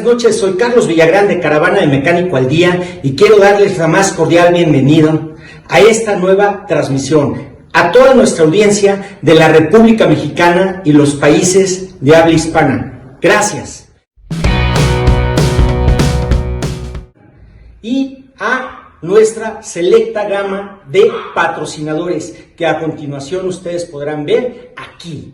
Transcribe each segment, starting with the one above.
noches, soy Carlos Villagrán de Caravana de Mecánico al Día y quiero darles la más cordial bienvenida a esta nueva transmisión a toda nuestra audiencia de la República Mexicana y los países de habla hispana. Gracias. Y a nuestra selecta gama de patrocinadores que a continuación ustedes podrán ver aquí.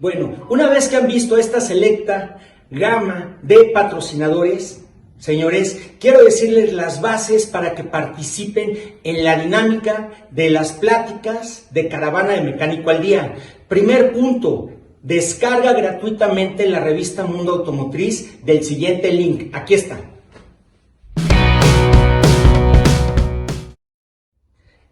Bueno, una vez que han visto esta selecta gama de patrocinadores, señores, quiero decirles las bases para que participen en la dinámica de las pláticas de Caravana de Mecánico al Día. Primer punto, descarga gratuitamente la revista Mundo Automotriz del siguiente link. Aquí está.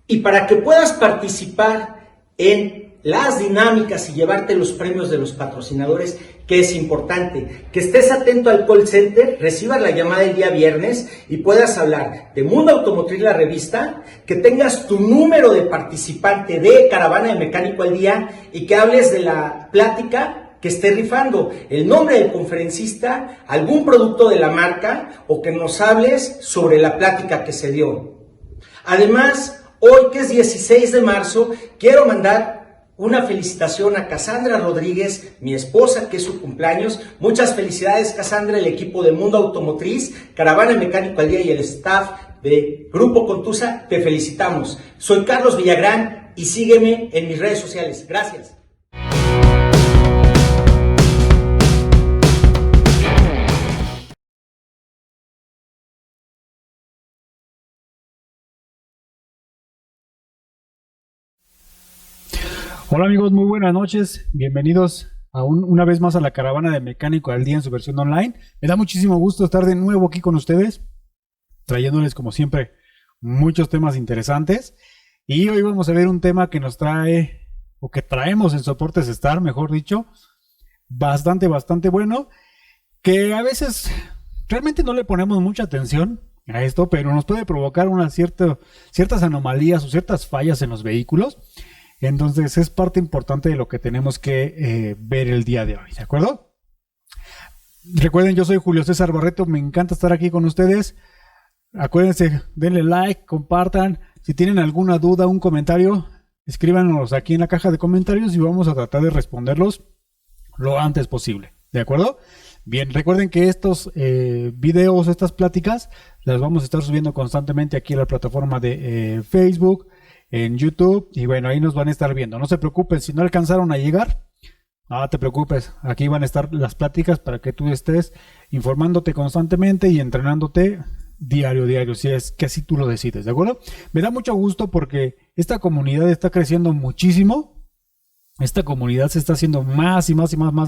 Y para que puedas participar en las dinámicas y llevarte los premios de los patrocinadores, que es importante que estés atento al call center, recibas la llamada el día viernes y puedas hablar de Mundo Automotriz, la revista, que tengas tu número de participante de Caravana de Mecánico al Día y que hables de la plática que esté rifando, el nombre del conferencista, algún producto de la marca o que nos hables sobre la plática que se dio. Además, hoy que es 16 de marzo, quiero mandar una felicitación a Cassandra Rodríguez, mi esposa, que es su cumpleaños. Muchas felicidades, Cassandra, el equipo de Mundo Automotriz, Caravana Mecánico al Día y el staff de Grupo Contusa, te felicitamos. Soy Carlos Villagrán y sígueme en mis redes sociales. Gracias. Hola amigos, muy buenas noches, bienvenidos una vez más a la Caravana de Mecánico al Día en su versión online. Me da muchísimo gusto estar de nuevo aquí con ustedes, trayéndoles como siempre muchos temas interesantes. Y hoy vamos a ver un tema que nos trae, o que traemos en Soportes Star, mejor dicho, bastante bueno, que a veces realmente no le ponemos mucha atención a esto, pero nos puede provocar ciertas anomalías o ciertas fallas en los vehículos. Entonces es parte importante de lo que tenemos que ver el día de hoy, ¿de acuerdo? Recuerden, yo soy Julio César Barreto, me encanta estar aquí con ustedes. Acuérdense, denle like, compartan. Si tienen alguna duda, un comentario, escríbanos aquí en la caja de comentarios y vamos a tratar de responderlos lo antes posible, ¿de acuerdo? Bien, recuerden que estos videos, estas pláticas, las vamos a estar subiendo constantemente aquí en la plataforma de Facebook, en YouTube, y bueno, ahí nos van a estar viendo. No se preocupen, si no alcanzaron a llegar, no te preocupes, aquí van a estar las pláticas para que tú estés informándote constantemente y entrenándote diario, si es que así tú lo decides, ¿de acuerdo? Me da mucho gusto porque esta comunidad está creciendo muchísimo. Esta comunidad se está haciendo más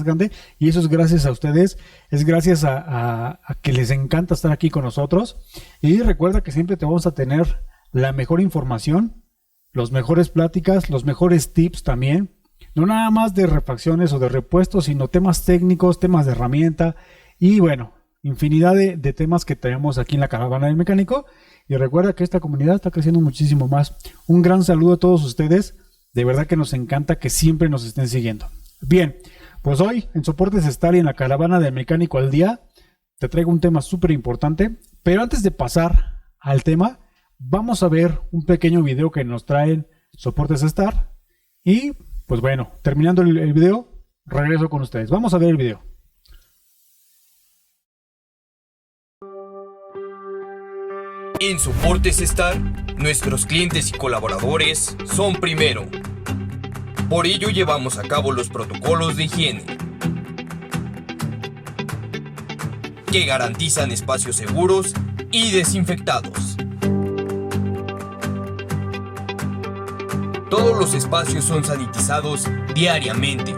grande, y eso es gracias a ustedes, es gracias a que les encanta estar aquí con nosotros. Y recuerda que siempre te vamos a tener la mejor información, los mejores pláticas, los mejores tips también, no nada más de refacciones o de repuestos, sino temas técnicos, temas de herramienta y bueno, infinidad de temas que tenemos aquí en la Caravana del Mecánico. Y recuerda que esta comunidad está creciendo muchísimo más. Un gran saludo a todos ustedes, de verdad que nos encanta que siempre nos estén siguiendo. Bien, pues hoy en Soportes Star y en la Caravana del Mecánico al Día te traigo un tema súper importante, pero antes de pasar al tema, vamos a ver un pequeño video que nos traen Soportes Star. Y pues bueno, terminando el video, regreso con ustedes. Vamos a ver el video. En Soportes Star, nuestros clientes y colaboradores son primero. Por ello llevamos a cabo los protocolos de higiene que garantizan espacios seguros y desinfectados. Todos los espacios son sanitizados diariamente.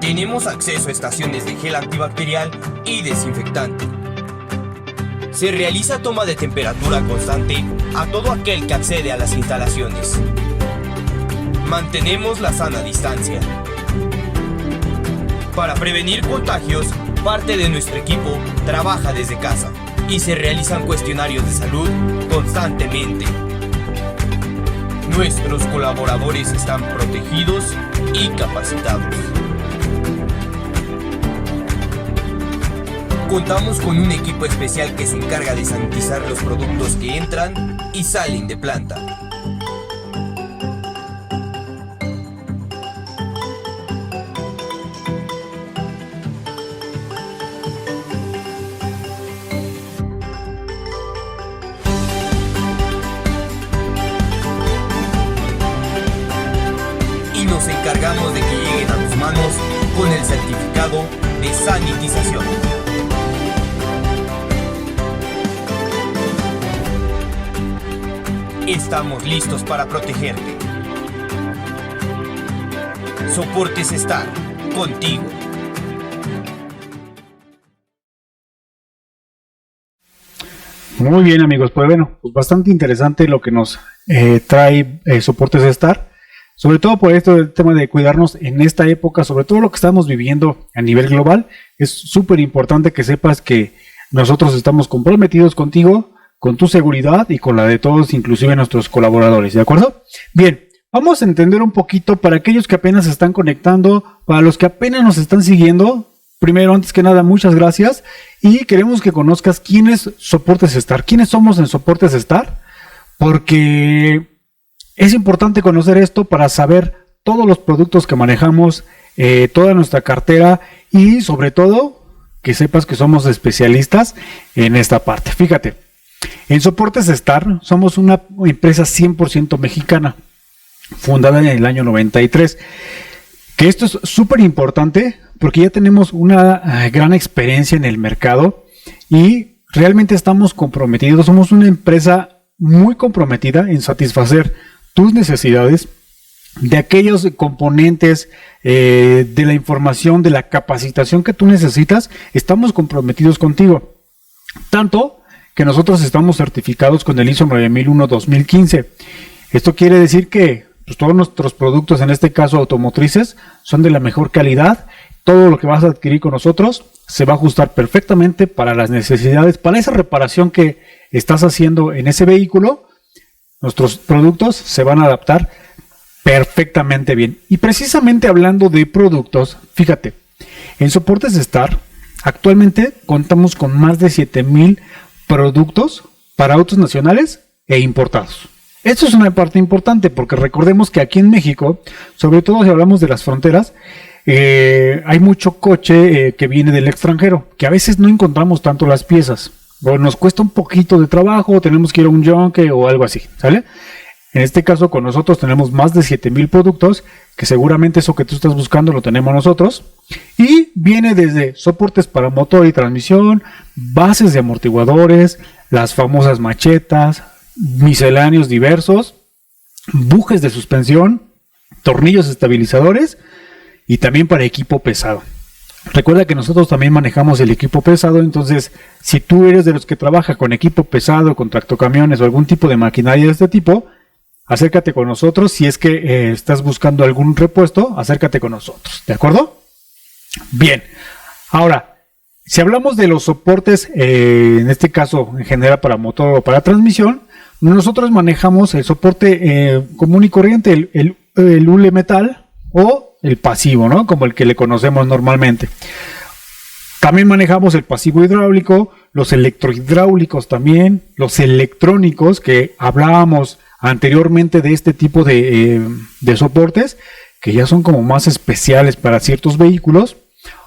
Tenemos acceso a estaciones de gel antibacterial y desinfectante. Se realiza toma de temperatura constante a todo aquel que accede a las instalaciones. Mantenemos la sana distancia. Para prevenir contagios, parte de nuestro equipo trabaja desde casa y se realizan cuestionarios de salud constantemente. Nuestros colaboradores están protegidos y capacitados. Contamos con un equipo especial que se encarga de sanitizar los productos que entran y salen de planta. Y nos encargamos de que lleguen a tus manos con el certificado de sanitización. Estamos listos para protegerte. Soportes Star, contigo. Muy bien, amigos, pues bueno, pues bastante interesante lo que nos trae Soportes Star, sobre todo por esto del tema de cuidarnos en esta época, sobre todo lo que estamos viviendo a nivel global. Es súper importante que sepas que nosotros estamos comprometidos contigo, con tu seguridad y con la de todos, inclusive nuestros colaboradores, ¿de acuerdo? Bien, vamos a entender un poquito para aquellos que apenas se están conectando, para los que apenas nos están siguiendo. Primero, antes que nada, muchas gracias y queremos que conozcas quién es Soportes Star, quiénes somos en Soportes Star, porque es importante conocer esto para saber todos los productos que manejamos, toda nuestra cartera y sobre todo que sepas que somos especialistas en esta parte. Fíjate, en Soportes Star somos una empresa 100% mexicana, fundada en el año 93. Que esto es súper importante porque ya tenemos una gran experiencia en el mercado y realmente estamos comprometidos. Somos una empresa muy comprometida en satisfacer tus necesidades de aquellos componentes de la información, de la capacitación que tú necesitas. Estamos comprometidos contigo. Tanto que nosotros estamos certificados con el ISO 9001-2015. Esto quiere decir que pues, todos nuestros productos, en este caso automotrices, son de la mejor calidad. Todo lo que vas a adquirir con nosotros se va a ajustar perfectamente para las necesidades, para esa reparación que estás haciendo en ese vehículo. Nuestros productos se van a adaptar perfectamente bien. Y precisamente hablando de productos, fíjate, en Soportes Star actualmente contamos con más de 7,000 productos para autos nacionales e importados. Esto es una parte importante porque recordemos que aquí en México, sobre todo si hablamos de las fronteras, hay mucho coche que viene del extranjero, que a veces no encontramos tanto las piezas, o nos cuesta un poquito de trabajo, o tenemos que ir a un yonque o algo así, ¿sale? En este caso con nosotros tenemos más de 7,000 productos, que seguramente eso que tú estás buscando lo tenemos nosotros, y viene desde soportes para motor y transmisión, bases de amortiguadores, las famosas machetas, misceláneos diversos, bujes de suspensión, tornillos estabilizadores y también para equipo pesado. Recuerda que nosotros también manejamos el equipo pesado, entonces si tú eres de los que trabaja con equipo pesado, con tractocamiones o algún tipo de maquinaria de este tipo, acércate con nosotros. Si es que estás buscando algún repuesto, acércate con nosotros, ¿de acuerdo? Bien, ahora, si hablamos de los soportes, en este caso en general para motor o para transmisión, nosotros manejamos el soporte común y corriente, el hule metal o el pasivo, ¿no? Como el que le conocemos normalmente. También manejamos el pasivo hidráulico, los electrohidráulicos también, los electrónicos, que hablábamos anteriormente de este tipo de soportes, que ya son como más especiales para ciertos vehículos.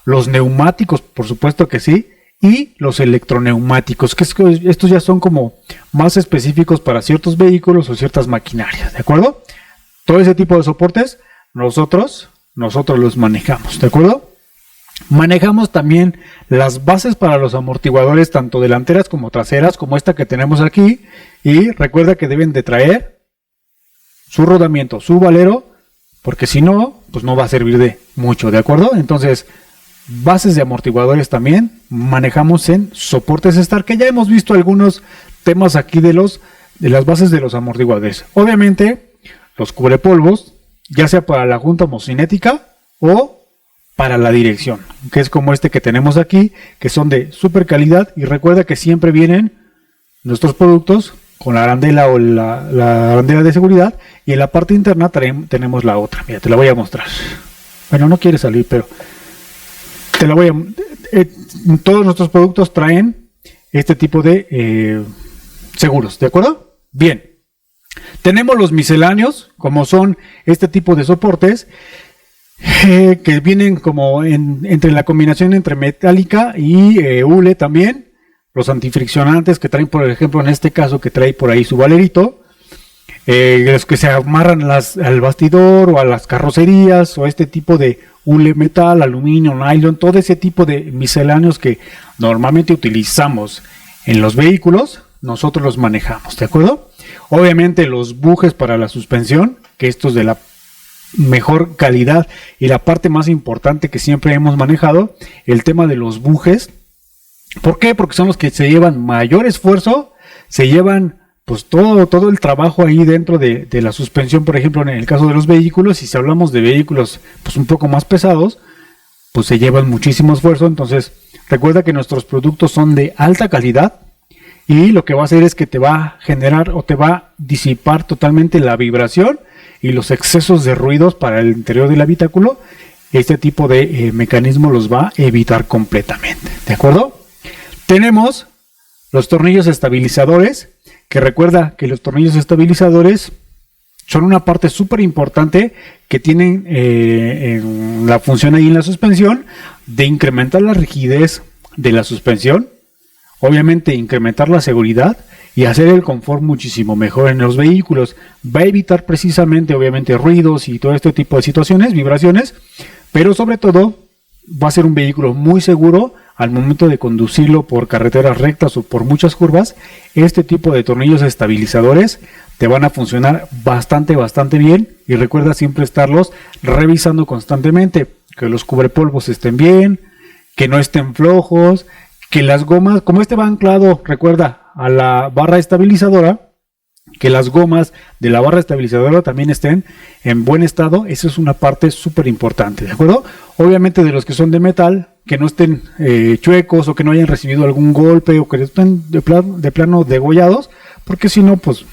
Los neumáticos, por supuesto que sí, y los electroneumáticos, que estos ya son como más específicos para ciertos vehículos o ciertas maquinarias, ¿de acuerdo? Todo ese tipo de soportes nosotros los manejamos, ¿de acuerdo? Manejamos también las bases para los amortiguadores, tanto delanteras como traseras, como esta que tenemos aquí, y recuerda que deben de traer su rodamiento, su valero, porque si no, pues no va a servir de mucho, ¿de acuerdo? Entonces, bases de amortiguadores también manejamos en soportes Star, que ya hemos visto algunos temas aquí de las bases de los amortiguadores. Obviamente, los cubrepolvos, ya sea para la junta homocinética o para la dirección, que es como este que tenemos aquí, que son de super calidad, y recuerda que siempre vienen nuestros productos con la arandela o la arandela de seguridad, y en la parte interna tenemos la otra. Mira, te la voy a mostrar. Bueno, no quiere salir, pero te la voy a... todos nuestros productos traen este tipo de seguros, ¿de acuerdo? Bien. Tenemos los misceláneos, como son este tipo de soportes, que vienen como entre la combinación entre metálica y hule también. Los antifriccionantes que traen, por ejemplo, en este caso que trae por ahí su valerito, los que se amarran al bastidor o a las carrocerías, o este tipo de hule metal, aluminio, nylon, todo ese tipo de misceláneos que normalmente utilizamos en los vehículos, nosotros los manejamos, ¿de acuerdo? Obviamente los bujes para la suspensión, que estos de la mejor calidad, y la parte más importante que siempre hemos manejado, el tema de los bujes. ¿Por qué? Porque son los que se llevan mayor esfuerzo, se llevan pues todo el trabajo ahí dentro de la suspensión, por ejemplo, en el caso de los vehículos. Y si hablamos de vehículos pues un poco más pesados, pues se llevan muchísimo esfuerzo. Entonces recuerda que nuestros productos son de alta calidad, y lo que va a hacer es que te va a generar o te va a disipar totalmente la vibración y los excesos de ruidos para el interior del habitáculo. Este tipo de mecanismo los va a evitar completamente, ¿de acuerdo? Tenemos los tornillos estabilizadores, que recuerda que los tornillos estabilizadores son una parte súper importante que tienen en la función ahí en la suspensión de incrementar la rigidez de la suspensión, obviamente incrementar la seguridad y hacer el confort muchísimo mejor en los vehículos. Va a evitar precisamente, obviamente, ruidos y todo este tipo de situaciones, vibraciones, pero sobre todo va a ser un vehículo muy seguro al momento de conducirlo por carreteras rectas o por muchas curvas. Este tipo de tornillos estabilizadores te van a funcionar bastante bien, y recuerda siempre estarlos revisando constantemente, que los cubrepolvos estén bien, que no estén flojos, que las gomas, como este va anclado, recuerda, a la barra estabilizadora, que las gomas de la barra estabilizadora también estén en buen estado. Eso es una parte súper importante, ¿de acuerdo? Obviamente de los que son de metal, que no estén chuecos, o que no hayan recibido algún golpe, o que estén de plano degollados, porque si no, pues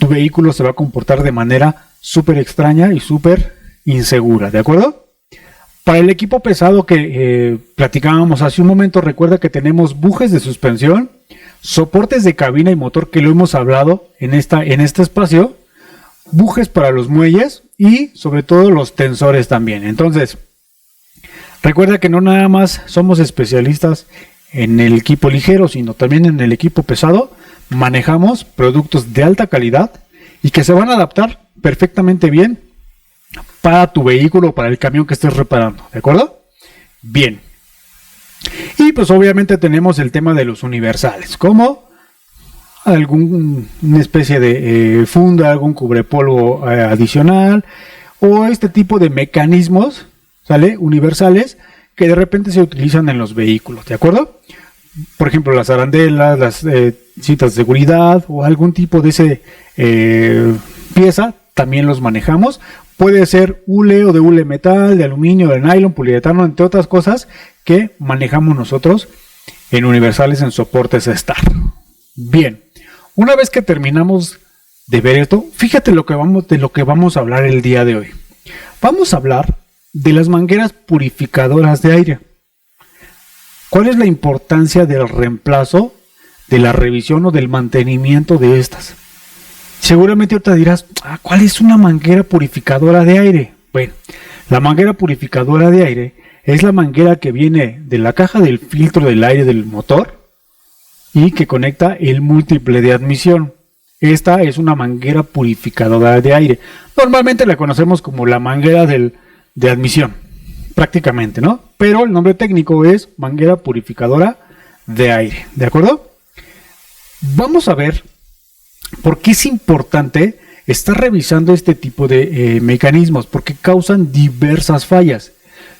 tu vehículo se va a comportar de manera súper extraña y súper insegura, ¿de acuerdo? Para el equipo pesado que platicábamos hace un momento, recuerda que tenemos bujes de suspensión, soportes de cabina y motor, que lo hemos hablado en este espacio, bujes para los muelles y sobre todo los tensores también. Entonces, recuerda que no nada más somos especialistas en el equipo ligero, sino también en el equipo pesado. Manejamos productos de alta calidad y que se van a adaptar perfectamente bien para tu vehículo, para el camión que estés reparando, ¿de acuerdo? Bien. Y pues obviamente tenemos el tema de los universales, como alguna especie de funda, algún cubrepolvo adicional, o este tipo de mecanismos, ¿sale? Universales, que de repente se utilizan en los vehículos, ¿de acuerdo? Por ejemplo, las arandelas, las cintas de seguridad, o algún tipo de ese pieza, también los manejamos. Puede ser hule o de hule metal, de aluminio, de nylon, poliuretano, entre otras cosas que manejamos nosotros en universales, en soportes Star. Bien, una vez que terminamos de ver esto, fíjate de lo que vamos a hablar el día de hoy. Vamos a hablar de las mangueras purificadoras de aire. ¿Cuál es la importancia del reemplazo, de la revisión o del mantenimiento de estas? Seguramente ahorita dirás, ¿cuál es una manguera purificadora de aire? Bueno, la manguera purificadora de aire es la manguera que viene de la caja del filtro del aire del motor y que conecta el múltiple de admisión. Esta es una manguera purificadora de aire. Normalmente la conocemos como la manguera de admisión, prácticamente, ¿no? Pero el nombre técnico es manguera purificadora de aire, ¿de acuerdo? Vamos a ver por qué es importante está revisando este tipo de mecanismos porque causan diversas fallas.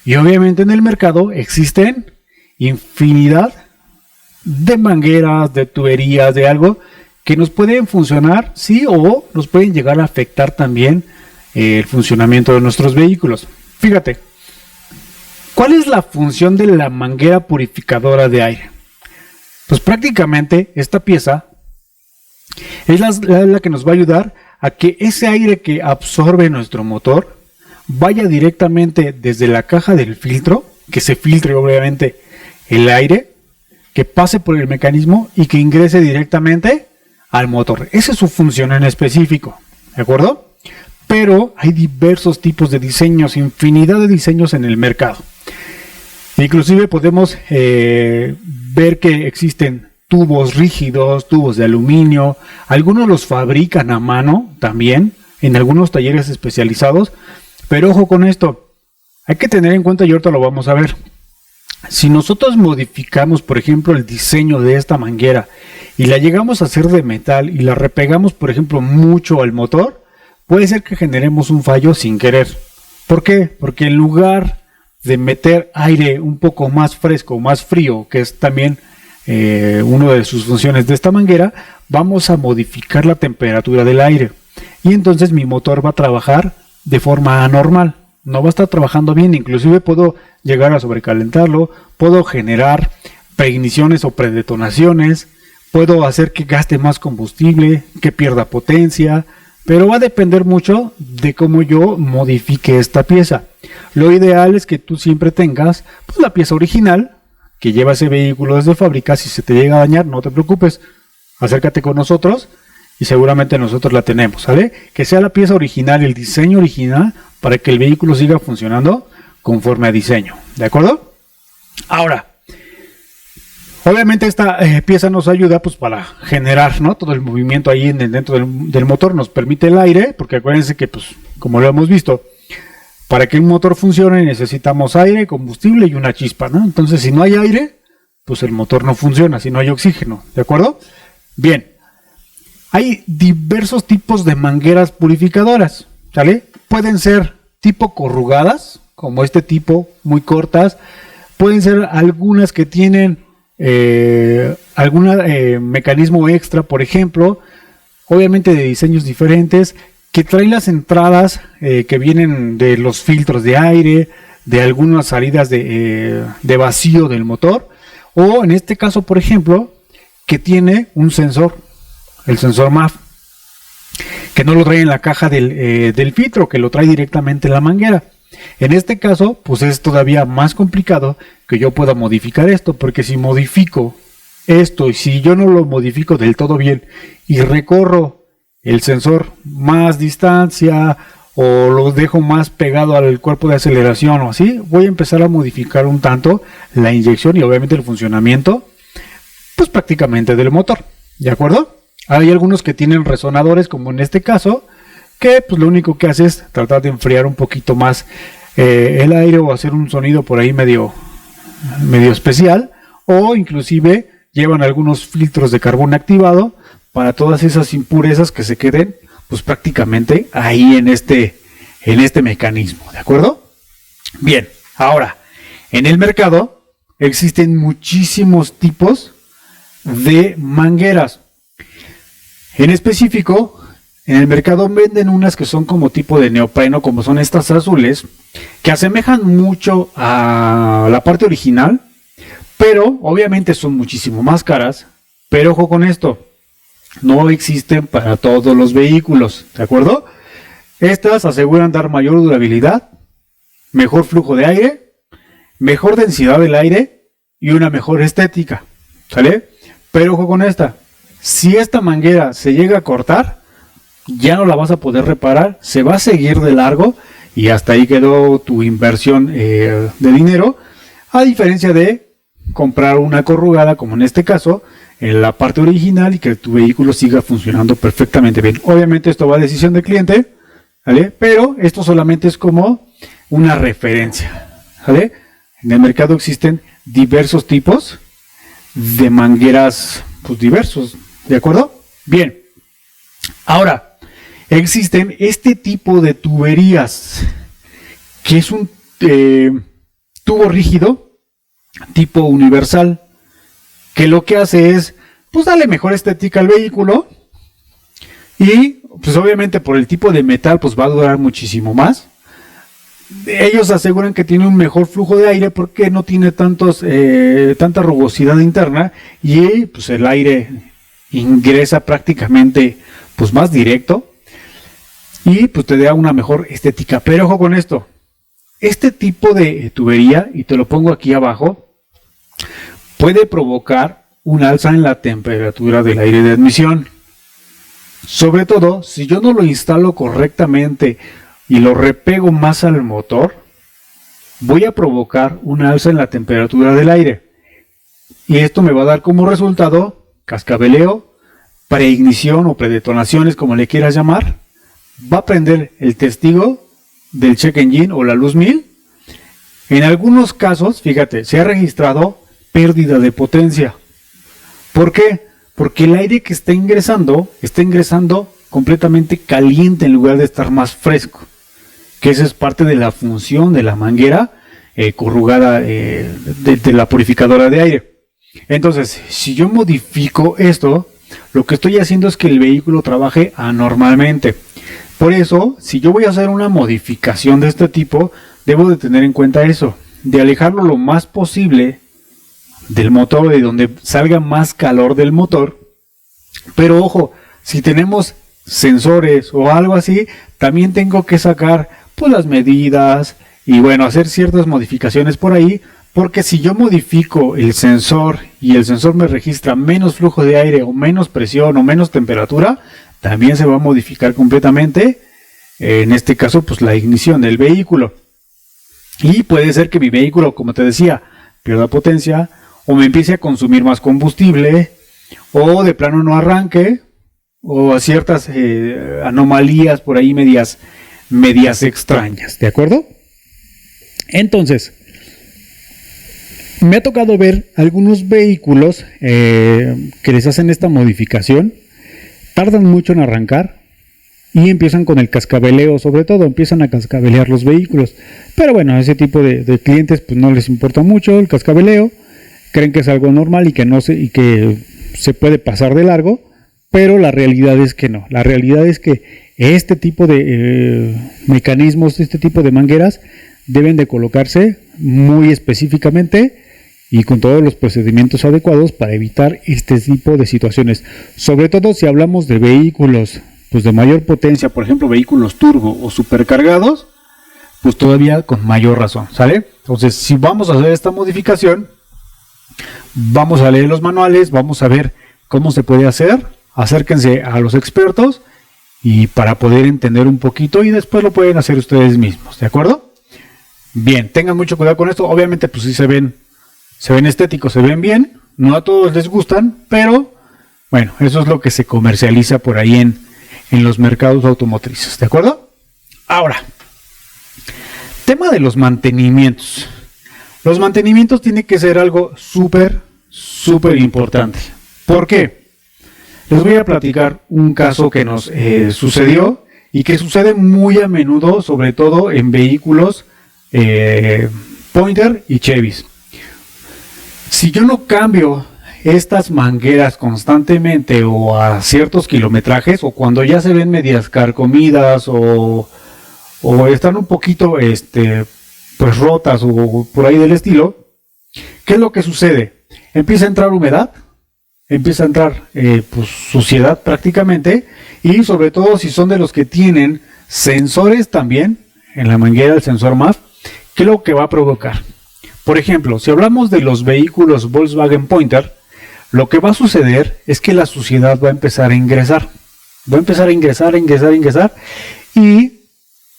Y obviamente en el mercado existen infinidad de mangueras, de tuberías, de algo que nos pueden funcionar, sí, o nos pueden llegar a afectar también el funcionamiento de nuestros vehículos. Fíjate, ¿cuál es la función de la manguera purificadora de aire? Pues prácticamente esta pieza es la que nos va a ayudar a que ese aire que absorbe nuestro motor vaya directamente desde la caja del filtro, que se filtre obviamente el aire, que pase por el mecanismo y que ingrese directamente al motor. Esa es su función en específico, ¿de acuerdo? Pero hay diversos tipos de diseños, infinidad de diseños en el mercado. Inclusive podemos ver que existen tubos rígidos, tubos de aluminio, algunos los fabrican a mano también, en algunos talleres especializados, pero ojo con esto, hay que tener en cuenta, y ahorita lo vamos a ver, si nosotros modificamos, por ejemplo, el diseño de esta manguera y la llegamos a hacer de metal y la repegamos, por ejemplo, mucho al motor, puede ser que generemos un fallo sin querer. ¿Por qué? Porque en lugar de meter aire un poco más fresco, más frío, que es también una de sus funciones de esta manguera, vamos a modificar la temperatura del aire. Y entonces mi motor va a trabajar de forma anormal. No va a estar trabajando bien, inclusive puedo llegar a sobrecalentarlo, puedo generar preigniciones o predetonaciones, puedo hacer que gaste más combustible, que pierda potencia, pero va a depender mucho de cómo yo modifique esta pieza. Lo ideal es que tú siempre tengas pues, la pieza original que lleva ese vehículo desde fábrica. Si se te llega a dañar, no te preocupes, acércate con nosotros y seguramente nosotros la tenemos, ¿sale? Que sea la pieza original, el diseño original, para que el vehículo siga funcionando conforme a diseño, ¿de acuerdo? Ahora, obviamente esta pieza nos ayuda pues para generar, ¿no?, todo el movimiento ahí dentro del motor, nos permite el aire, porque acuérdense que pues como lo hemos visto, para que un motor funcione necesitamos aire, combustible y una chispa, ¿no? Entonces si no hay aire, pues el motor no funciona, si no hay oxígeno, ¿de acuerdo? Bien, hay diversos tipos de mangueras purificadoras, ¿sale? Pueden ser tipo corrugadas, como este tipo, muy cortas. Pueden ser algunas que tienen algún mecanismo extra, por ejemplo, obviamente de diseños diferentes, que traen las entradas que vienen de los filtros de aire, de algunas salidas de vacío del motor, o en este caso, por ejemplo, que tiene un sensor, el sensor MAF, que no lo trae en la caja del filtro, que lo trae directamente en la manguera. En este caso, pues es todavía más complicado que yo pueda modificar esto, porque si modifico esto y si yo no lo modifico del todo bien y recorro el sensor más distancia o lo dejo más pegado al cuerpo de aceleración o así, voy a empezar a modificar un tanto la inyección y obviamente el funcionamiento, pues prácticamente del motor, ¿de acuerdo? Hay algunos que tienen resonadores, como en este caso, que pues lo único que hace es tratar de enfriar un poquito más el aire o hacer un sonido por ahí medio especial, o inclusive llevan algunos filtros de carbón activado para todas esas impurezas que se queden pues prácticamente ahí en este mecanismo, ¿de acuerdo? Bien, ahora, en el mercado existen muchísimos tipos de mangueras. En específico, en el mercado venden unas que son como tipo de neopreno, como son estas azules, que asemejan mucho a la parte original, pero obviamente son muchísimo más caras. Pero ojo con esto, no existen para todos los vehículos, ¿de acuerdo? Estas aseguran dar mayor durabilidad, mejor flujo de aire, mejor densidad del aire y una mejor estética, ¿sale? Pero ojo con esta, si esta manguera se llega a cortar, ya no la vas a poder reparar, se va a seguir de largo y hasta ahí quedó tu inversión de dinero, a diferencia de comprar una corrugada, como en este caso, en la parte original, y que tu vehículo siga funcionando perfectamente bien. Obviamente esto va a decisión del cliente, ¿vale? Pero esto solamente es como una referencia, ¿vale? En el mercado existen diversos tipos de mangueras, pues diversos, ¿de acuerdo? Bien, ahora, existen este tipo de tuberías, que es un tubo rígido tipo universal, que lo que hace es, pues, darle mejor estética al vehículo, y pues obviamente por el tipo de metal pues va a durar muchísimo más. Ellos aseguran que tiene un mejor flujo de aire porque no tiene tanta rugosidad interna, y pues el aire ingresa prácticamente pues más directo, y pues te da una mejor estética. Pero ojo con esto, este tipo de tubería, y te lo pongo aquí abajo, puede provocar un alza en la temperatura del aire de admisión. Sobre todo si yo no lo instalo correctamente y lo repego más al motor, voy a provocar un alza en la temperatura del aire. Y esto me va a dar como resultado cascabeleo, preignición o predetonaciones, como le quieras llamar. Va a prender el testigo del check engine o la luz 1000. En algunos casos, fíjate, se ha registrado pérdida de potencia. ¿Por qué? Porque el aire que está ingresando completamente caliente en lugar de estar más fresco. Que esa es parte de la función de la manguera corrugada de la purificadora de aire. Entonces, si yo modifico esto, lo que estoy haciendo es que el vehículo trabaje anormalmente. Por eso, si yo voy a hacer una modificación de este tipo, debo de tener en cuenta eso, de alejarlo lo más posible del motor, de donde salga más calor del motor. Pero ojo, si tenemos sensores o algo así, también tengo que sacar pues las medidas y bueno, hacer ciertas modificaciones por ahí, porque si yo modifico el sensor y el sensor me registra menos flujo de aire o menos presión o menos temperatura, también se va a modificar completamente, en este caso pues la ignición del vehículo, y puede ser que mi vehículo, como te decía, pierda potencia, o me empiece a consumir más combustible, o de plano no arranque, o a ciertas anomalías por ahí medias extrañas, ¿de acuerdo? Entonces, me ha tocado ver algunos vehículos que les hacen esta modificación, tardan mucho en arrancar y empiezan con el cascabeleo, sobre todo empiezan a cascabelear los vehículos. Pero bueno, a ese tipo de clientes pues no les importa mucho el cascabeleo, creen que es algo normal y que se puede pasar de largo, pero la realidad es que no. La realidad es que este tipo de mecanismos, este tipo de mangueras deben de colocarse muy específicamente y con todos los procedimientos adecuados para evitar este tipo de situaciones. Sobre todo si hablamos de vehículos pues de mayor potencia, por ejemplo vehículos turbo o supercargados, pues todavía con mayor razón, ¿sale? Entonces, si vamos a hacer esta modificación, vamos a leer los manuales, vamos a ver cómo se puede hacer. Acérquense a los expertos y para poder entender un poquito, y después lo pueden hacer ustedes mismos, ¿de acuerdo? Bien, tengan mucho cuidado con esto. Obviamente pues sí se ven estéticos, se ven bien, no a todos les gustan, pero bueno, eso es lo que se comercializa por ahí en los mercados automotrices, ¿de acuerdo? Ahora, tema de los mantenimientos. Los mantenimientos tienen que ser algo súper importante. ¿Por qué? Les voy a platicar un caso que nos sucedió y que sucede muy a menudo, sobre todo en vehículos Pointer y Chevys. Si yo no cambio estas mangueras constantemente o a ciertos kilometrajes, o cuando ya se ven medias carcomidas o están un poquito pues rotas o por ahí del estilo, ¿qué es lo que sucede? Empieza a entrar humedad, empieza a entrar pues suciedad prácticamente, y sobre todo si son de los que tienen sensores también en la manguera, el sensor MAF, ¿qué es lo que va a provocar? Por ejemplo, si hablamos de los vehículos Volkswagen Pointer, lo que va a suceder es que la suciedad va a empezar a ingresar. Va a empezar a ingresar, y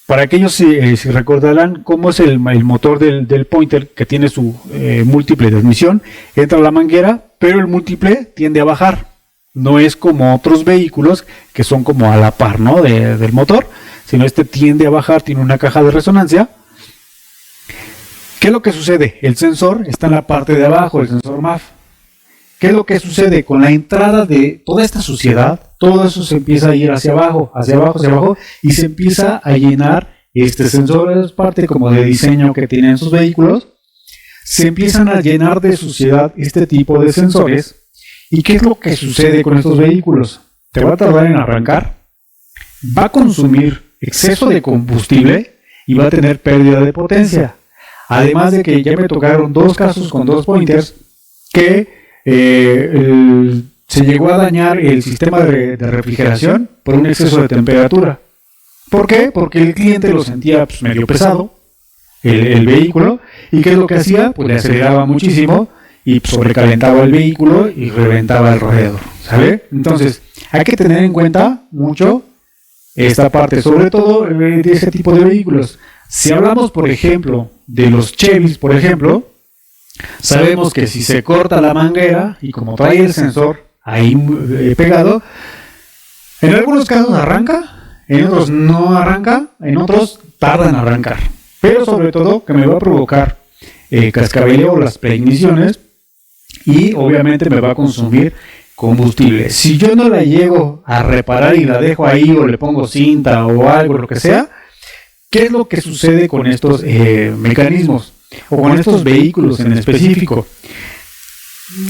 para aquellos si recordarán cómo es el motor del Pointer, que tiene su múltiple de admisión, entra la manguera, pero el múltiple tiende a bajar. No es como otros vehículos que son como a la par, ¿no? del motor, sino este tiende a bajar, tiene una caja de resonancia. ¿Qué es lo que sucede? El sensor está en la parte de abajo, el sensor MAF. ¿Qué es lo que sucede? Con la entrada de toda esta suciedad, todo eso se empieza a ir hacia abajo, y se empieza a llenar este sensor. Es parte como de diseño que tienen sus vehículos. Se empiezan a llenar de suciedad este tipo de sensores. ¿Y qué es lo que sucede con estos vehículos? Te va a tardar en arrancar, va a consumir exceso de combustible y va a tener pérdida de potencia. Además de que ya me tocaron 2 casos con 2 Pointers que se llegó a dañar el sistema de refrigeración por un exceso de temperatura. ¿Por qué? Porque el cliente lo sentía pues, medio pesado, el vehículo, y ¿qué es lo que hacía? Pues le aceleraba muchísimo y sobrecalentaba el vehículo y reventaba el radiador, ¿sabe? Entonces, hay que tener en cuenta mucho esta parte, sobre todo de ese tipo de vehículos. Si hablamos, por ejemplo, de los Chevys, por ejemplo, sabemos que si se corta la manguera y como trae el sensor ahí pegado, en algunos casos arranca, en otros no arranca, en otros tarda en arrancar. Pero sobre todo que me va a provocar cascabeleo o las preigniciones y obviamente me va a consumir combustible. Si yo no la llego a reparar y la dejo ahí o le pongo cinta o algo, lo que sea, ¿qué es lo que sucede con estos mecanismos o con estos vehículos en específico?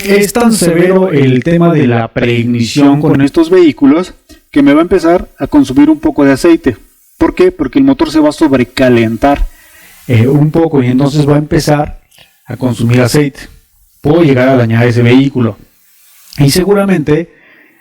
Es tan severo el tema de la preignición con estos vehículos que me va a empezar a consumir un poco de aceite. ¿Por qué? Porque el motor se va a sobrecalentar un poco y entonces va a empezar a consumir aceite. Puedo llegar a dañar ese vehículo. Y seguramente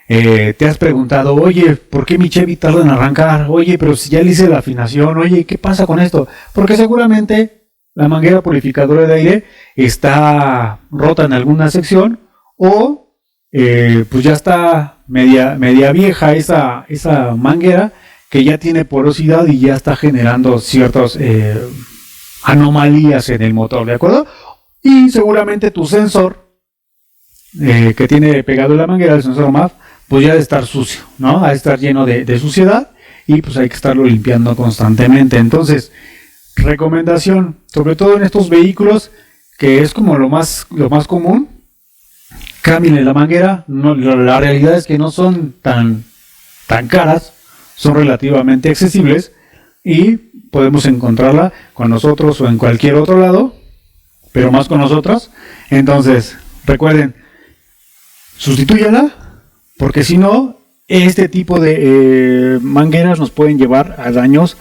te has preguntado, oye, ¿por qué mi Chevy tarda en arrancar? Oye, pero si ya le hice la afinación, oye, ¿qué pasa con esto? Porque seguramente la manguera purificadora de aire está rota en alguna sección o pues ya está media vieja esa manguera que ya tiene porosidad y ya está generando ciertas anomalías en el motor, ¿de acuerdo? Y seguramente tu sensor que tiene pegado la manguera, el sensor MAF, pues ya de estar sucio, ¿no? Ha de estar lleno de suciedad y pues hay que estarlo limpiando constantemente. Entonces, recomendación, sobre todo en estos vehículos, que es como lo más común, cámbienle la manguera. No, la realidad es que no son tan caras, son relativamente accesibles y podemos encontrarla con nosotros o en cualquier otro lado, pero más con nosotros. Entonces, recuerden, sustitúyala, porque si no, este tipo de mangueras nos pueden llevar a daños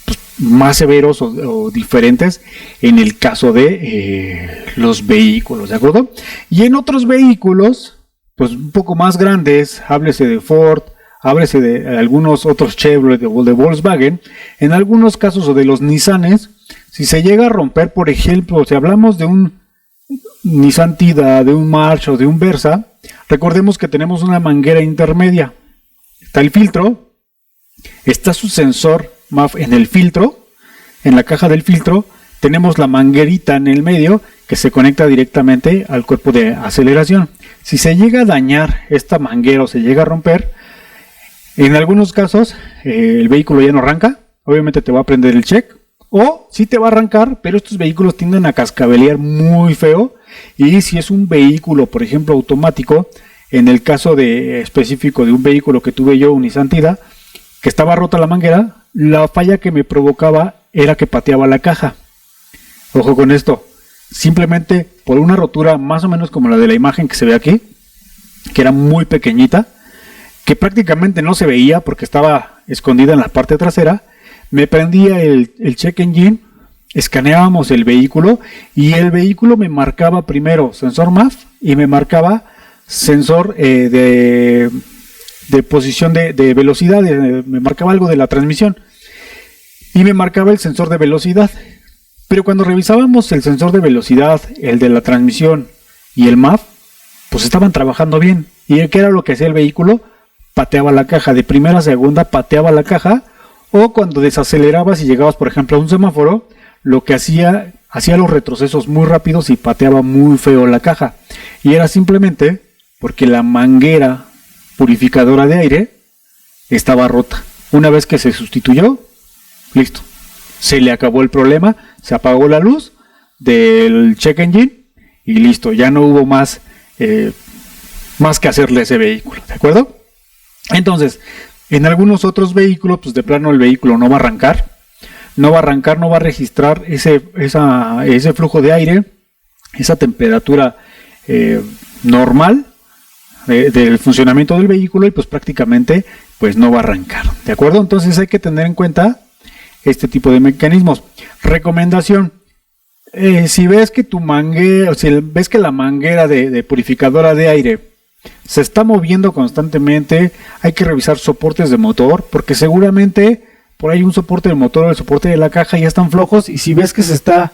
pues, más severos o diferentes en el caso de los vehículos, ¿de acuerdo? Y en otros vehículos, pues un poco más grandes, háblese de Ford, háblese de algunos otros Chevrolet o de Volkswagen, en algunos casos o de los Nissanes, si se llega a romper, por ejemplo, si hablamos de un Nissan Tida, de un March o de un Versa, recordemos que tenemos una manguera intermedia. Está el filtro, está su sensor MAF en el filtro, en la caja del filtro, tenemos la manguerita en el medio que se conecta directamente al cuerpo de aceleración. Si se llega a dañar esta manguera o se llega a romper, en algunos casos el vehículo ya no arranca, obviamente te va a prender el check, o sí te va a arrancar, pero estos vehículos tienden a cascabelear muy feo. Y si es un vehículo, por ejemplo, automático, en el caso específico de un vehículo que tuve yo, un Nissan Tida, que estaba rota la manguera, la falla que me provocaba era que pateaba la caja. Ojo con esto, simplemente por una rotura más o menos como la de la imagen que se ve aquí, que era muy pequeñita, que prácticamente no se veía porque estaba escondida en la parte trasera, me prendía el check engine, escaneábamos el vehículo y el vehículo me marcaba primero sensor MAF y me marcaba sensor de posición de velocidad, me marcaba algo de la transmisión y me marcaba el sensor de velocidad. Pero cuando revisábamos el sensor de velocidad, el de la transmisión y el MAF, pues estaban trabajando bien. ¿Y qué era lo que hacía el vehículo? Pateaba la caja, de primera a segunda pateaba la caja, o cuando desacelerabas y llegabas por ejemplo a un semáforo, lo que hacía los retrocesos muy rápidos y pateaba muy feo la caja. Y era simplemente porque la manguera purificadora de aire estaba rota. Una vez que se sustituyó, listo, se le acabó el problema, se apagó la luz del check engine y listo, ya no hubo más que hacerle a ese vehículo, ¿de acuerdo? Entonces, en algunos otros vehículos, pues de plano el vehículo no va a arrancar, no va a registrar ese flujo de aire, esa temperatura normal del funcionamiento del vehículo, y pues prácticamente pues no va a arrancar, ¿de acuerdo? Entonces hay que tener en cuenta este tipo de mecanismos. Recomendación: si ves que ves que la manguera de purificadora de aire se está moviendo constantemente, hay que revisar soportes de motor, porque seguramente por ahí un soporte del motor o el soporte de la caja ya están flojos, y si ves que se está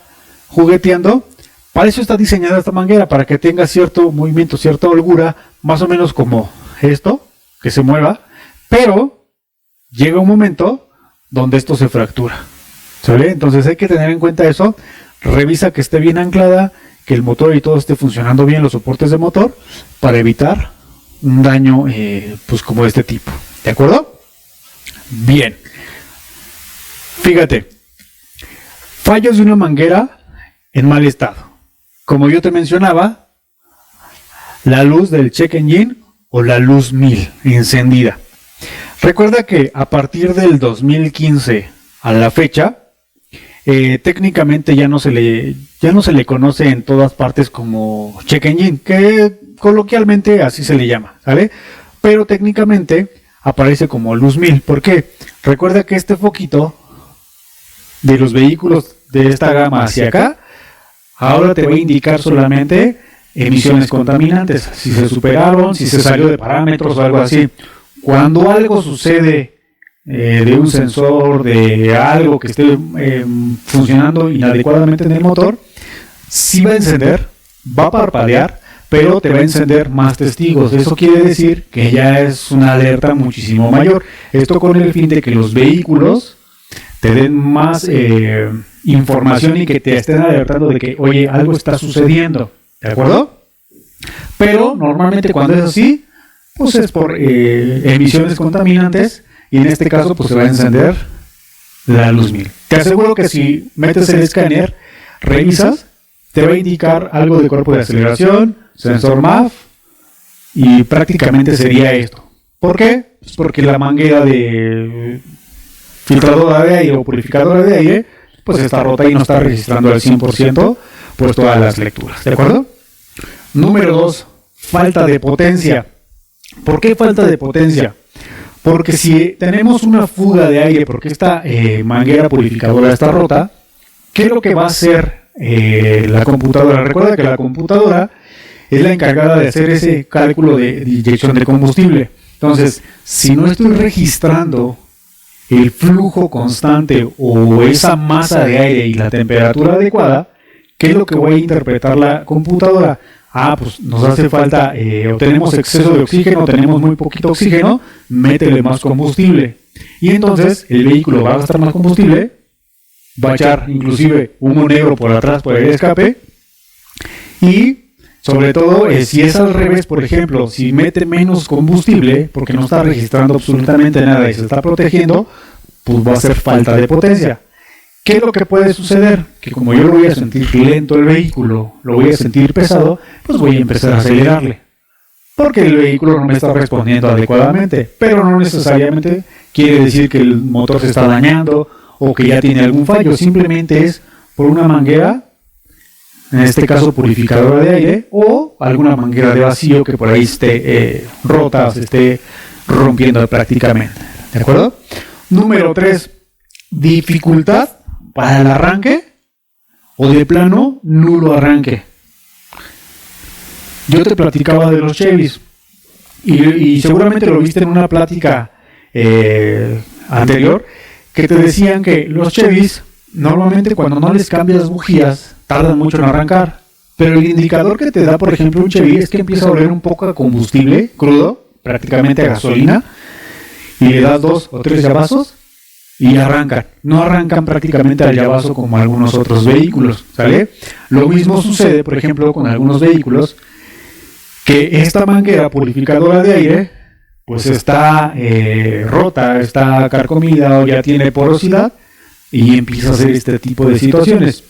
jugueteando, para eso está diseñada esta manguera, para que tenga cierto movimiento, cierta holgura, más o menos como esto, que se mueva, pero llega un momento donde esto se fractura, ¿sale? Entonces hay que tener en cuenta eso. Revisa que esté bien anclada, que el motor y todo esté funcionando bien, los soportes de motor, para evitar un daño pues como de este tipo, ¿de acuerdo? Bien, fíjate, fallos de una manguera en mal estado. Como yo te mencionaba, la luz del check engine o la luz 1000 encendida. Recuerda que a partir del 2015 a la fecha, técnicamente ya no se le conoce en todas partes como check engine, que coloquialmente así se le llama, ¿vale? Pero técnicamente aparece como luz 1000. ¿Por qué? Recuerda que este foquito de los vehículos de esta gama hacia acá, ahora te va a indicar solamente emisiones contaminantes, si se superaron, si se salió de parámetros o algo así. Cuando algo sucede de un sensor, de algo que esté funcionando inadecuadamente en el motor, sí va a encender, va a parpadear, pero te va a encender más testigos. Eso quiere decir que ya es una alerta muchísimo mayor. Esto con el fin de que los vehículos te den más información y que te estén alertando de que, oye, algo está sucediendo, ¿de acuerdo? Pero normalmente cuando es así, pues es por emisiones contaminantes, y en este caso pues se va a encender la luz 1000. Te aseguro que si metes el escáner, revisas, te va a indicar algo de cuerpo de aceleración, sensor MAF, y prácticamente sería esto. ¿Por qué? Pues porque la manguera de filtradora de aire o purificadora de aire pues está rota y no está registrando al 100% pues todas las lecturas, ¿de acuerdo? Número 2, falta de potencia. ¿Por qué falta de potencia? Porque si tenemos una fuga de aire porque esta manguera purificadora está rota, ¿qué es lo que va a hacer la computadora? Recuerda que la computadora es la encargada de hacer ese cálculo de inyección de combustible. Entonces, si no estoy registrando el flujo constante o esa masa de aire y la temperatura adecuada, ¿qué es lo que voy a interpretar la computadora? Pues nos hace falta, o tenemos exceso de oxígeno, tenemos muy poquito oxígeno, métele más combustible. Y entonces el vehículo va a gastar más combustible, va a echar inclusive humo negro por atrás por el escape. Y sobre todo, si es al revés, por ejemplo, si mete menos combustible, porque no está registrando absolutamente nada y se está protegiendo, pues va a hacer falta de potencia. ¿Qué es lo que puede suceder? Que como yo lo voy a sentir lento el vehículo, lo voy a sentir pesado, pues voy a empezar a acelerarle. Porque el vehículo no me está respondiendo adecuadamente. Pero no necesariamente quiere decir que el motor se está dañando o que ya tiene algún fallo. Simplemente es por una manguera, en este caso purificadora de aire, o alguna manguera de vacío que por ahí esté rota o se esté rompiendo prácticamente. ¿De acuerdo? Número 3, dificultad para el arranque o de plano nulo arranque. Yo te platicaba de los Chevys y seguramente lo viste en una plática anterior, que te decían que los Chevys normalmente cuando no les cambias bujías tardan mucho en arrancar, pero el indicador que te da, por ejemplo, un Chevy es que empieza a oler un poco a combustible crudo, prácticamente a gasolina, y le das 2 o 3 llavazos y arrancan. No arrancan prácticamente al llavazo como algunos otros vehículos, ¿sale? Lo mismo sucede, por ejemplo, con algunos vehículos que esta manguera purificadora de aire pues está rota, está carcomida o ya tiene porosidad y empieza a hacer este tipo de situaciones.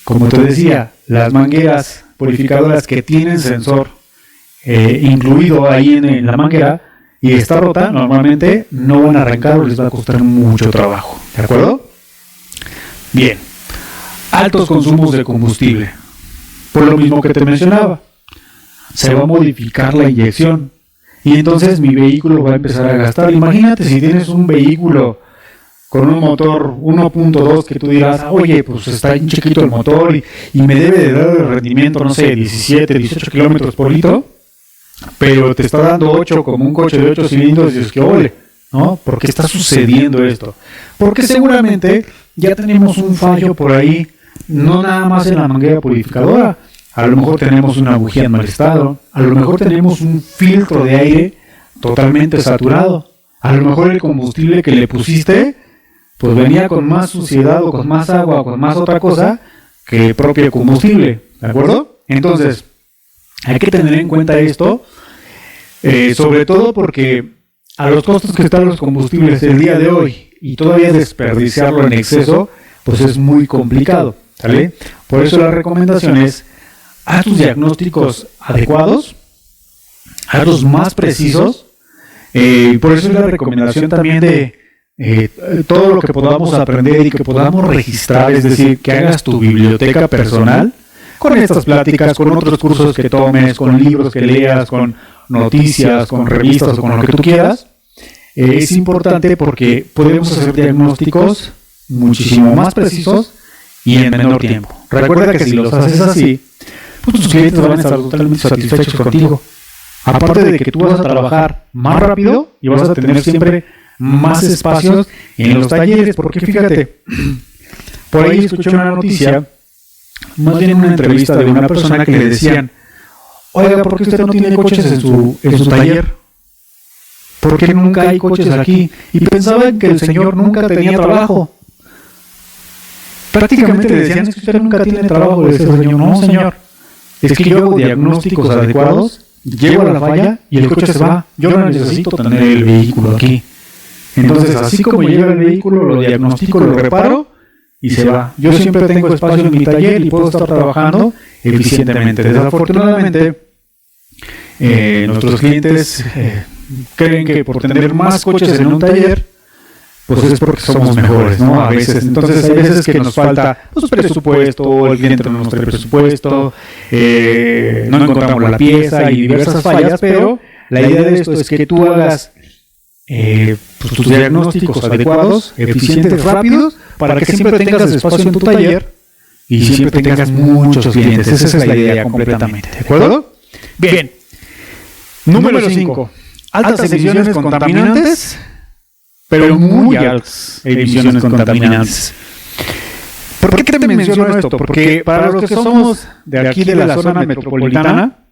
Como te decía, las mangueras purificadoras que tienen sensor incluido ahí en la manguera y está rota, normalmente no van a arrancar o les va a costar mucho trabajo. ¿De acuerdo? Bien. Altos consumos de combustible. Por lo mismo que te mencionaba. Se va a modificar la inyección. Y entonces mi vehículo va a empezar a gastar. Imagínate si tienes un vehículo con un motor 1.2 que tú dirás, oye, pues está bien chiquito el motor y me debe de dar el rendimiento, no sé, 17, 18 kilómetros por litro, pero te está dando 8 como un coche de 8 cilindros y es que ole, ¿no? ¿Por qué está sucediendo esto? Porque seguramente ya tenemos un fallo por ahí, no nada más en la manguera purificadora, a lo mejor tenemos una bujía en mal estado, a lo mejor tenemos un filtro de aire totalmente saturado, a lo mejor el combustible que le pusiste pues venía con más suciedad o con más agua o con más otra cosa que el propio combustible, ¿de acuerdo? Entonces, hay que tener en cuenta esto, sobre todo porque a los costos que están los combustibles el día de hoy y todavía desperdiciarlo en exceso, pues es muy complicado, ¿sale? Por eso la recomendación es, haz tus diagnósticos adecuados, hazlos más precisos, por eso es la recomendación también de todo lo que podamos aprender y que podamos registrar, es decir, que hagas tu biblioteca personal con estas pláticas, con otros cursos que tomes, con libros que leas, con noticias, con revistas o con lo que tú quieras. Es importante porque podemos hacer diagnósticos muchísimo más precisos y en menor tiempo. Recuerda que si los haces así, pues tus clientes van a estar totalmente satisfechos contigo. Aparte de que tú vas a trabajar más rápido y vas a tener siempre más espacios en los talleres, porque fíjate, por ahí escuché una noticia, más bien una entrevista de una persona que le decían, oiga, ¿por qué usted no tiene coches en su taller? ¿Por qué nunca hay coches aquí? Y pensaban que el señor nunca tenía trabajo. Prácticamente le decían, es que usted nunca tiene trabajo. Le decía el señor, no señor, es que yo hago diagnósticos adecuados, llego a la falla y el coche se va, yo no necesito tener el vehículo aquí. Entonces, así como llega el vehículo, lo diagnostico, lo reparo y se va. Yo siempre tengo espacio en mi taller y puedo estar trabajando eficientemente. Desafortunadamente, nuestros clientes creen que por tener más coches en un taller, pues es porque somos mejores, ¿no? A veces. Entonces, hay veces que nos falta pues, presupuesto, el cliente no nos trae presupuesto, no encontramos la pieza y diversas fallas, pero la idea de esto es que tú hagas pues tus diagnósticos adecuados, eficientes, rápidos, para que siempre tengas espacio en tu taller y siempre tengas muchos clientes. Esa es la idea completamente, ¿de acuerdo? Bien. Número 5. Altas emisiones contaminantes, pero muy altas emisiones contaminantes. ¿Por qué te menciono esto? Porque para los que somos de aquí de la zona metropolitana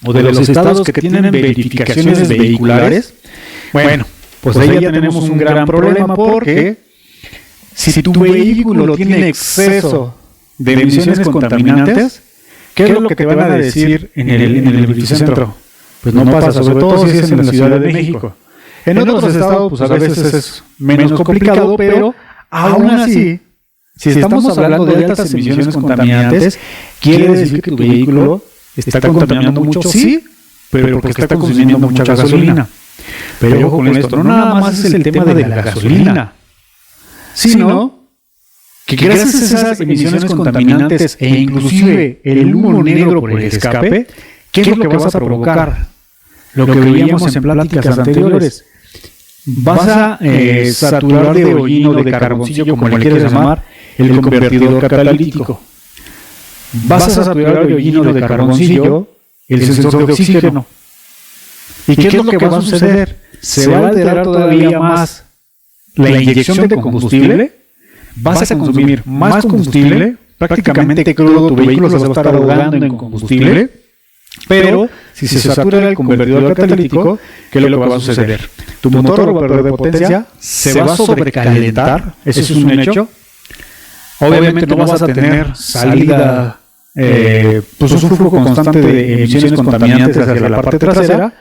o de los estados que tienen verificaciones vehiculares, bueno, pues ahí ya tenemos un gran problema porque si tu vehículo tiene exceso de emisiones contaminantes, ¿qué es lo que te van a decir en el verificentro? Pues no pasa, sobre todo si es en la Ciudad de México. En otros estados, pues a veces es menos complicado, pero aún así, si estamos hablando de altas emisiones contaminantes, quiere decir que tu vehículo está contaminando mucho, sí, pero porque está consumiendo mucha gasolina. Pero ojo con esto, no nada más es el tema de la gasolina, sino que gracias a esas emisiones contaminantes e inclusive el humo negro por el escape, ¿qué es lo que vas a provocar? Lo que veíamos en pláticas anteriores. Vas a saturar de hollín o de carboncillo, como le quieras llamar, el convertidor catalítico. Vas a saturar de hollín o de carboncillo el sensor de oxígeno. ¿Y qué es lo que va a suceder? Se va a alterar todavía más la inyección de combustible, vas a consumir más combustible, prácticamente crudo, tu vehículo se va a estar ahogando en combustible, pero si se satura el convertidor catalítico, ¿qué es lo que va a suceder? Tu motor va a perder potencia, se va a sobrecalentar, eso es un hecho. Obviamente no vas a tener salida, pues un flujo constante de emisiones contaminantes hacia la parte trasera.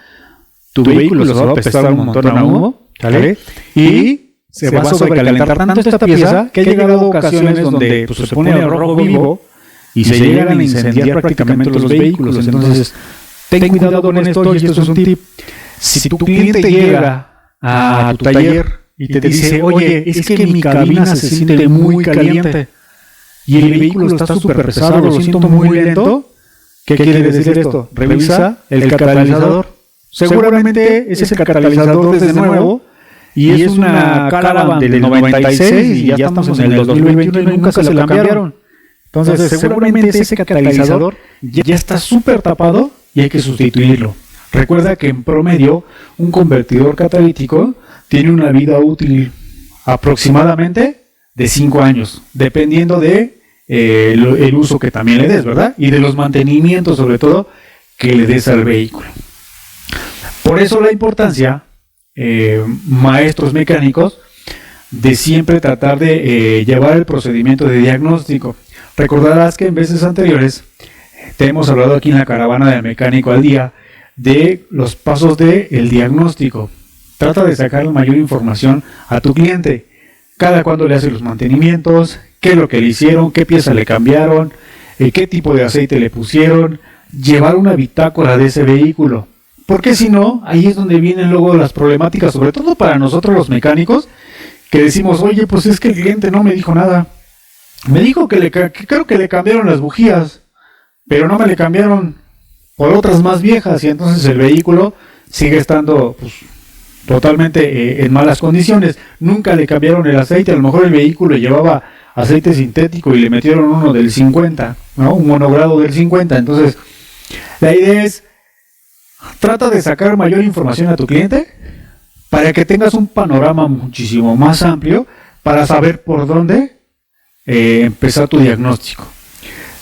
Tu vehículo se va a apestar un montón a humo, ¿vale? Y se va a sobrecalentar tanto esta pieza que ha llegado a ocasiones donde pues, se pone al rojo vivo y se llegan a incendiar prácticamente los vehículos. Entonces, ten cuidado con esto y esto es un tip. Si tu cliente llega a tu taller y te dice, oye, es que mi cabina se siente muy caliente y el vehículo está súper pesado, lo siento muy lento, ¿qué quiere decir esto? Revisa el catalizador. Seguramente es el catalizador desde nuevo y es una Caravan del 96 y ya estamos en el 2021 y nunca se lo cambiaron. Entonces, seguramente ese catalizador ya está súper tapado y hay que sustituirlo. Recuerda que en promedio un convertidor catalítico tiene una vida útil aproximadamente de 5 años, dependiendo de el uso que también le des, ¿verdad? Y de los mantenimientos, sobre todo, que le des al vehículo. Por eso la importancia, maestros mecánicos, de siempre tratar de llevar el procedimiento de diagnóstico. Recordarás que en veces anteriores te hemos hablado aquí en la caravana del mecánico al día de los pasos del diagnóstico. Trata de sacar la mayor información a tu cliente. Cada cuándo le hace los mantenimientos, qué es lo que le hicieron, qué pieza le cambiaron, qué tipo de aceite le pusieron, llevar una bitácora de ese vehículo. Porque si no, ahí es donde vienen luego las problemáticas, sobre todo para nosotros los mecánicos, que decimos, oye, pues es que el cliente no me dijo nada. Me dijo que creo que le cambiaron las bujías, pero no me le cambiaron por otras más viejas y entonces el vehículo sigue estando pues, totalmente en malas condiciones. Nunca le cambiaron el aceite, a lo mejor el vehículo llevaba aceite sintético y le metieron uno del 50, ¿no? Un monogrado del 50. Entonces, la idea es, trata de sacar mayor información a tu cliente para que tengas un panorama muchísimo más amplio para saber por dónde empezar tu diagnóstico.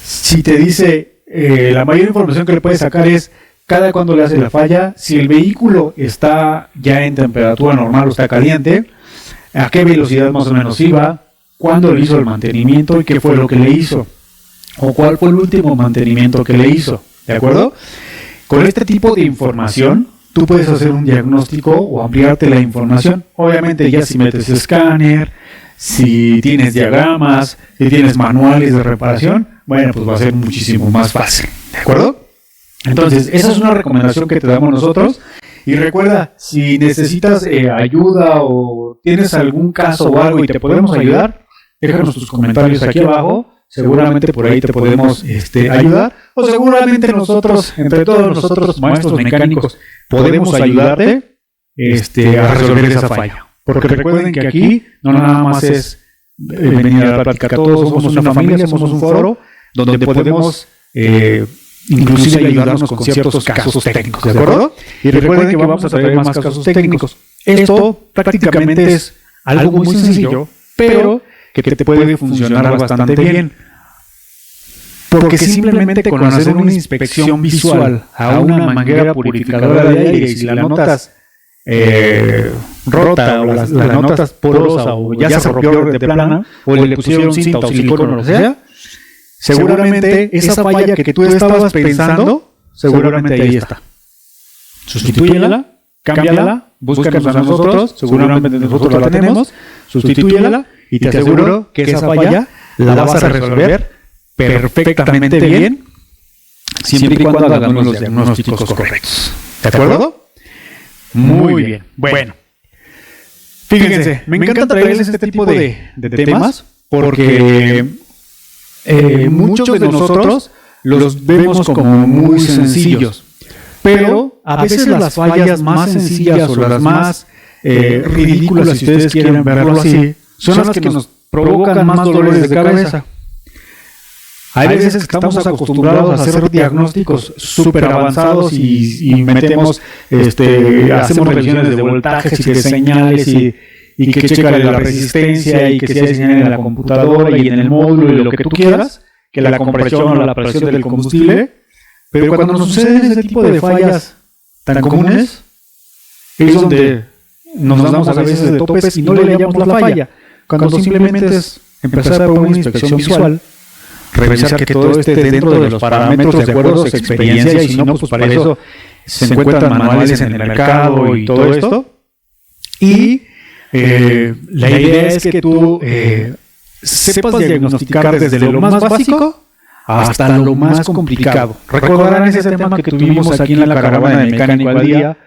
Si te dice, la mayor información que le puedes sacar es cada cuándo le hace la falla, si el vehículo está ya en temperatura normal o está caliente, a qué velocidad más o menos iba, cuándo le hizo el mantenimiento y qué fue lo que le hizo, o cuál fue el último mantenimiento que le hizo, ¿de acuerdo? Con este tipo de información, tú puedes hacer un diagnóstico o ampliarte la información. Obviamente ya si metes escáner, si tienes diagramas, si tienes manuales de reparación, bueno, pues va a ser muchísimo más fácil, ¿de acuerdo? Entonces, esa es una recomendación que te damos nosotros. Y recuerda, si necesitas ayuda o tienes algún caso o algo y te podemos ayudar, déjanos tus comentarios aquí abajo. Seguramente por ahí te podemos ayudar. O seguramente nosotros, entre todos nosotros, maestros mecánicos, podemos ayudarte a resolver esa falla. Porque recuerden que aquí no nada más es venir a la plática. Todos somos una familia, somos un foro donde podemos inclusive ayudarnos con ciertos casos técnicos, ¿de acuerdo? Y recuerden que vamos a traer más casos técnicos. Esto prácticamente es algo muy sencillo, pero que te puede funcionar bastante bien. Porque simplemente con hacer una inspección visual a una manguera purificadora de aire, y si la notas rota o la notas porosa o ya se rompió de plana o le pusieron cinta o silicona o lo que sea, seguramente esa falla que tú estabas pensando, seguramente ahí está. Sustitúyela, cámbiala, búscanos a nosotros, seguramente nosotros la tenemos, sustitúyela y te aseguro que esa falla la vas a resolver perfectamente bien, siempre y cuando hagamos los diagnósticos correctos. ¿De acuerdo? Muy bien. Bueno, fíjense, me encanta traerles este tipo de temas porque muchos de nosotros los vemos como muy sencillos, pero a veces las fallas más sencillas o las más ridículas, si ustedes quieren verlo así, son las que nos provocan más dolores de cabeza. Hay veces que estamos acostumbrados a hacer diagnósticos súper avanzados y metemos, hacemos revisiones de voltajes y de señales y que checa la resistencia y que se hace señal en la computadora y en el módulo y lo que tú quieras, que la compresión o la presión del combustible. Pero cuando nos suceden ese tipo de fallas tan comunes, es donde nos damos a veces de topes y no le hallamos la falla. Cuando simplemente es empezar por una inspección visual, revisar que todo esté dentro de los parámetros de acuerdo a su experiencia, y si no, pues para eso se encuentran manuales en el mercado y todo esto. Y la idea es que tú sepas diagnosticar desde lo más básico hasta lo más complicado. Recordarán ese tema que tuvimos aquí en la caravana de Mecánico al Día,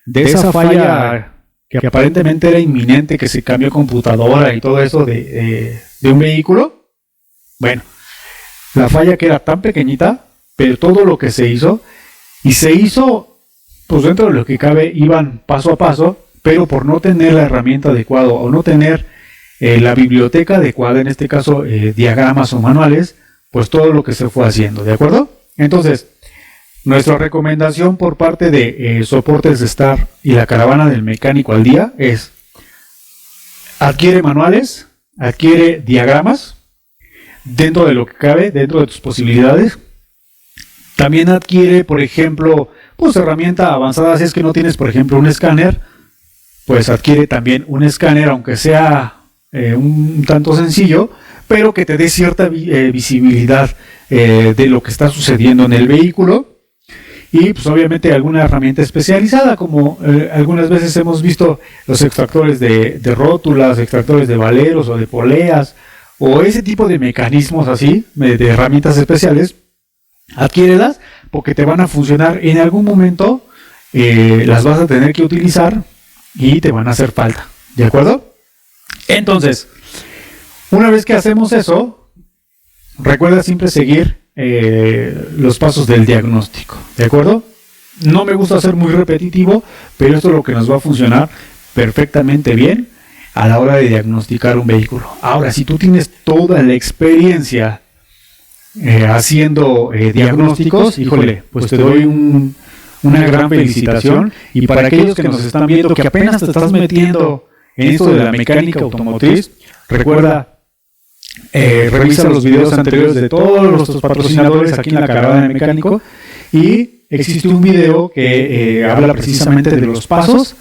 de esa falla que aparentemente era inminente, que se cambió computadora y todo eso de un vehículo. Bueno, la falla que era tan pequeñita, pero todo lo que se hizo, y se hizo, pues dentro de lo que cabe, iban paso a paso, pero por no tener la herramienta adecuada o no tener la biblioteca adecuada, en este caso diagramas o manuales, pues todo lo que se fue haciendo, ¿de acuerdo? Entonces, nuestra recomendación por parte de Soportes Star y la Caravana del Mecánico al Día es: adquiere manuales, adquiere diagramas, dentro de lo que cabe, dentro de tus posibilidades. También adquiere, por ejemplo, pues herramienta avanzada. Si es que no tienes, por ejemplo, un escáner, pues adquiere también un escáner, aunque sea un tanto sencillo, pero que te dé cierta visibilidad de lo que está sucediendo en el vehículo. Y pues obviamente alguna herramienta especializada, como algunas veces hemos visto los extractores de rótulas, extractores de valeros o de poleas, o ese tipo de mecanismos así, de herramientas especiales. Adquiérelas porque te van a funcionar en algún momento, las vas a tener que utilizar y te van a hacer falta, ¿de acuerdo? Entonces, una vez que hacemos eso, recuerda siempre seguir los pasos del diagnóstico, ¿de acuerdo? No me gusta ser muy repetitivo, pero esto es lo que nos va a funcionar perfectamente bien a la hora de diagnosticar un vehículo. Ahora, si tú tienes toda la experiencia haciendo diagnósticos, híjole, pues te doy una gran felicitación. Y para aquellos que nos están viendo, que apenas te estás metiendo en esto de la mecánica automotriz, recuerda, revisa los videos anteriores de todos nuestros patrocinadores aquí en la Caravana del Mecánico, y existe un video que habla precisamente de los pasos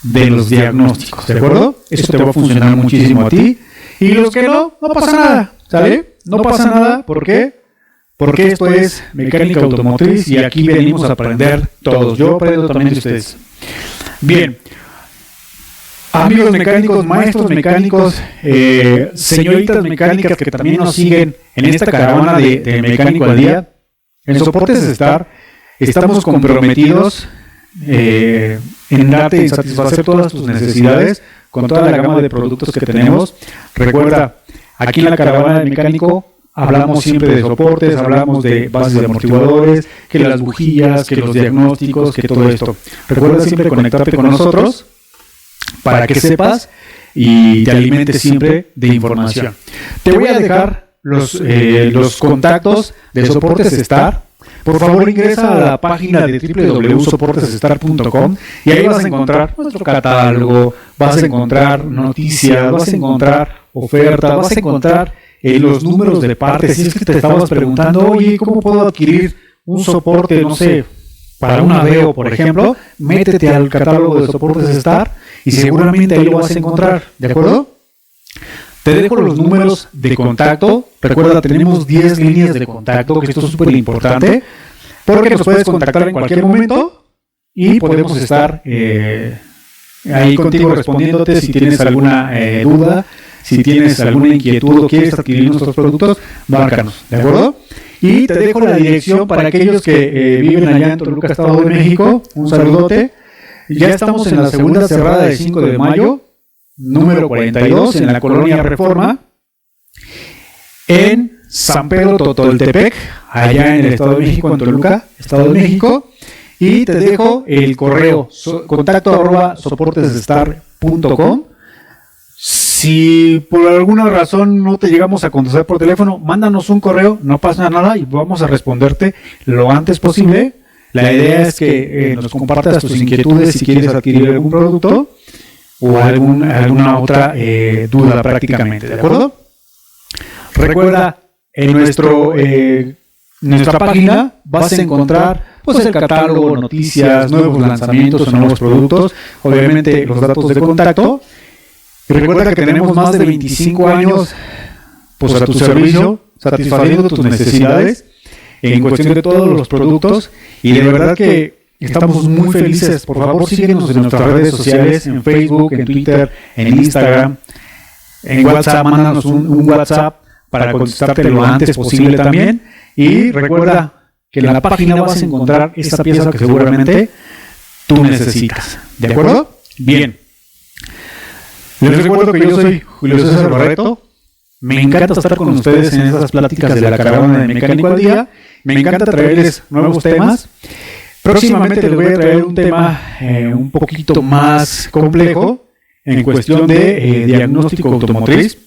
de los diagnósticos, ¿de acuerdo? Eso te va a funcionar muchísimo a ti, y los que no pasa nada, ¿sale? No pasa nada, ¿por qué? Porque esto es mecánica automotriz y aquí venimos a aprender todos. Yo aprendo también de ustedes. Bien. Amigos mecánicos, maestros mecánicos, señoritas mecánicas que también nos siguen en esta caravana de Mecánico al Día, en Soportes Star estamos comprometidos en darte y satisfacer todas tus necesidades con toda la gama de productos que tenemos. Recuerda, aquí en la Caravana del Mecánico hablamos siempre de soportes, hablamos de bases de amortiguadores, que las bujías, que los diagnósticos, que todo esto. Recuerda siempre conectarte con nosotros para que sepas y te alimentes siempre de información. Te voy a dejar los contactos de Soportes Star. Por favor, ingresa a la página de www.soportesstar.com y ahí vas a encontrar nuestro catálogo, vas a encontrar noticias, vas a encontrar ofertas, vas a encontrar los números de partes. Si es que te estabas preguntando, oye, ¿cómo puedo adquirir un soporte, no sé, para una Aveo, por ejemplo? Métete al catálogo de Soportes Star y seguramente ahí lo vas a encontrar, ¿de acuerdo? Te dejo los números de contacto. Recuerda, tenemos 10 líneas de contacto, que esto es súper importante, porque nos puedes contactar en cualquier momento y podemos estar ahí contigo respondiéndote si tienes alguna duda, si tienes alguna inquietud o quieres adquirir nuestros productos, márcanos, ¿de acuerdo? Y te dejo la dirección para aquellos que viven allá en Toluca, Estado de México. Un saludote. Ya estamos en la segunda cerrada de 5 de mayo, número 42, en la colonia Reforma, en San Pedro Totoltepec, allá en el Estado de México, en Toluca, Estado de México. Y te dejo el correo, contacto@soportesstar.com. Si por alguna razón no te llegamos a contestar por teléfono, mándanos un correo, no pasa nada y vamos a responderte lo antes posible. La idea es que nos compartas tus inquietudes si quieres adquirir algún producto o alguna otra duda prácticamente, ¿de acuerdo? Recuerda, en nuestra página vas a encontrar pues el catálogo, noticias, nuevos lanzamientos o nuevos productos, obviamente los datos de contacto. Y recuerda que tenemos más de 25 años pues a tu servicio, satisfaciendo tus necesidades en cuestión de todos los productos, y de verdad que estamos muy felices. Por favor, síguenos en nuestras redes sociales, en Facebook, en Twitter, en Instagram, en WhatsApp. Mándanos un WhatsApp para contestarte lo antes posible también. Y recuerda que en la página vas a encontrar esta pieza que seguramente tú necesitas. ¿De acuerdo? Bien. Les recuerdo que yo soy Julio César Barreto. Me encanta estar con ustedes en esas pláticas de la caravana de Mecánico al Día. Me encanta traerles nuevos temas. Próximamente les voy a traer un tema un poquito más complejo en cuestión de diagnóstico automotriz.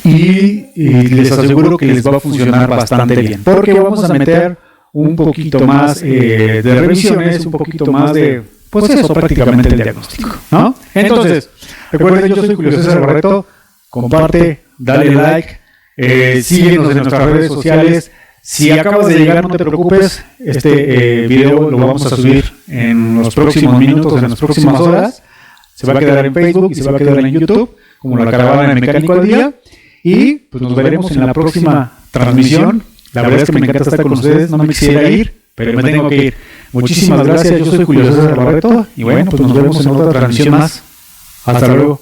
Y les aseguro que les va a funcionar bastante bien. Porque vamos a meter un poquito más de revisiones, un poquito más de, pues eso, prácticamente el diagnóstico, ¿no? Entonces, recuerden, yo soy Julio César Barreto. Comparte, dale like, síguenos en nuestras redes sociales. Si acabas de llegar, no te preocupes, este video lo vamos a subir en los próximos minutos, en las próximas horas. Se va a quedar en Facebook y se va a quedar en YouTube, como la caravana de Mecánico al Día. Y pues nos veremos en la próxima transmisión. La verdad es que me encanta estar con ustedes, no me quisiera ir, pero me tengo que ir. Muchísimas gracias, yo soy Julio César Barreto y bueno, pues nos vemos en otra transmisión más. Hasta luego.